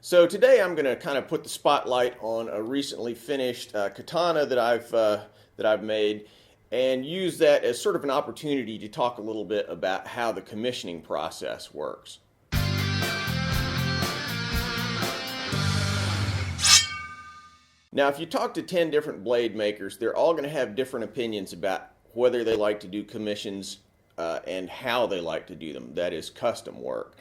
So today I'm going to kind of put the spotlight on a recently finished katana that I've made, and use that as sort of an opportunity to talk a little bit about how the commissioning process works. Now, if you talk to 10 different blade makers, they're all going to have different opinions about whether they like to do commissions and how they like to do them. That is custom work.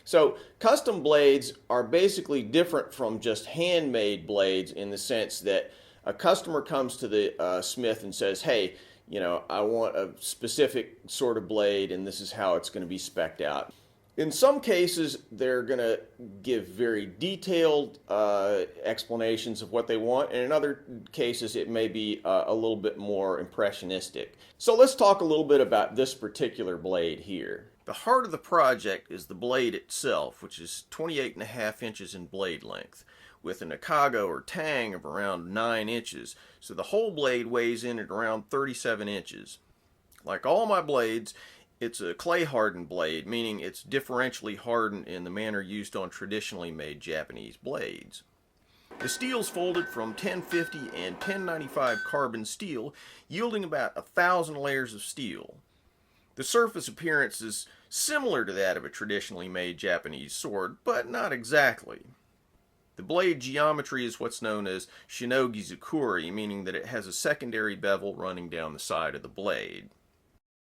So custom blades are basically different from just handmade blades in the sense that a customer comes to the smith and says, hey, I want a specific sort of blade and this is how it's going to be spec'd out. In some cases, they're going to give very detailed explanations of what they want, and in other cases, it may be a little bit more impressionistic. So let's talk a little bit about this particular blade here. The heart of the project is the blade itself, which is 28.5 inches in blade length, with an Akago or tang of around 9 inches, so the whole blade weighs in at around 37 inches. Like all my blades, it's a clay hardened blade, meaning it's differentially hardened in the manner used on traditionally made Japanese blades. The steel's folded from 1050 and 1095 carbon steel, yielding about 1,000 layers of steel. The surface appearance is similar to that of a traditionally made Japanese sword, but not exactly. The blade geometry is what's known as shinogi zukuri, meaning that it has a secondary bevel running down the side of the blade.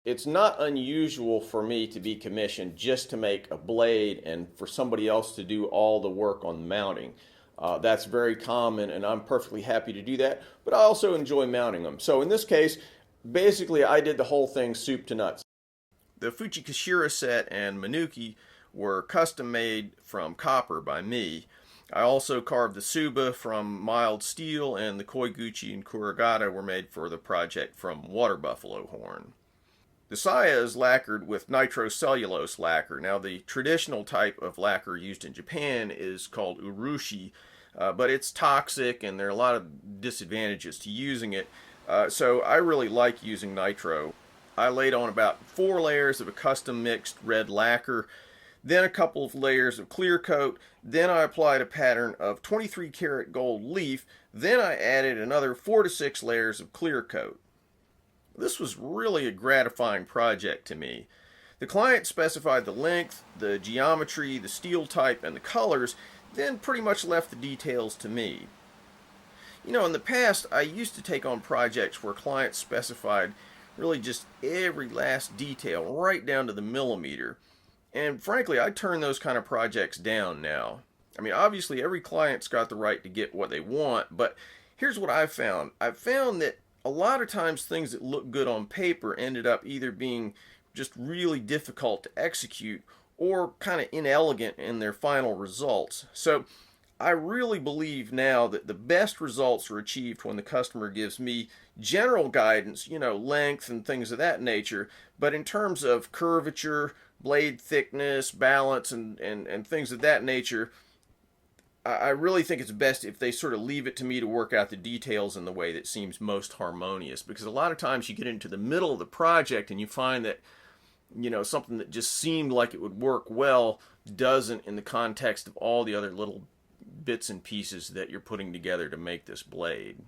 It's not unusual for me to be commissioned just to make a blade and for somebody else to do all the work on the mounting. That's very common, and I'm perfectly happy to do that, but I also enjoy mounting them. So in this case, basically I did the whole thing soup to nuts. The Fujikashira set and Manuki were custom made from copper by me. I also carved the Tsuba from mild steel, and the Koiguchi and Kuragata were made for the project from water buffalo horn. The saya is lacquered with nitrocellulose lacquer. Now, the traditional type of lacquer used in Japan is called urushi, but it's toxic and there are a lot of disadvantages to using it. So I really like using nitro. I laid on about 4 layers of a custom mixed red lacquer, then a couple of layers of clear coat, then I applied a pattern of 23 karat gold leaf, then I added another 4 to 6 layers of clear coat. This was really a gratifying project to me. The client specified the length, the geometry, the steel type, and the colors, then pretty much left the details to me. In the past, I used to take on projects where clients specified really just every last detail, right down to the millimeter. And frankly, I turn those kind of projects down now. I mean, obviously, every client's got the right to get what they want, but here's what I've found. I've found that a lot of times things that look good on paper ended up either being just really difficult to execute or kind of inelegant in their final results. So I really believe now that the best results are achieved when the customer gives me general guidance, length and things of that nature, but in terms of curvature, blade thickness, balance, and things of that nature, I really think it's best if they sort of leave it to me to work out the details in the way that seems most harmonious. Because a lot of times you get into the middle of the project and you find that, something that just seemed like it would work well doesn't in the context of all the other little bits and pieces that you're putting together to make this blade.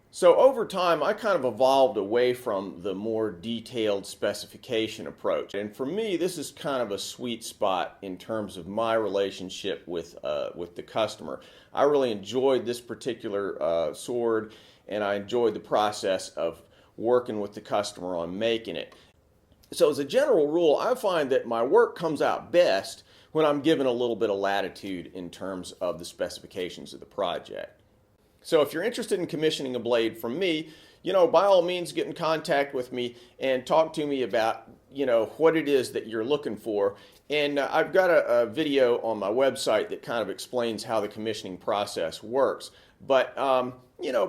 So over time, I kind of evolved away from the more detailed specification approach. And for me, this is kind of a sweet spot in terms of my relationship with the customer. I really enjoyed this particular sword, and I enjoyed the process of working with the customer on making it. So as a general rule, I find that my work comes out best when I'm given a little bit of latitude in terms of the specifications of the project. So if you're interested in commissioning a blade from me, by all means get in contact with me and talk to me about, what it is that you're looking for. And I've got a video on my website that kind of explains how the commissioning process works. But,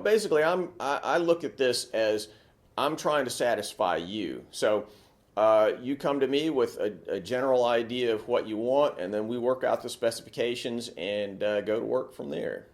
basically I look at this as I'm trying to satisfy you. So you come to me with a general idea of what you want, and then we work out the specifications and go to work from there.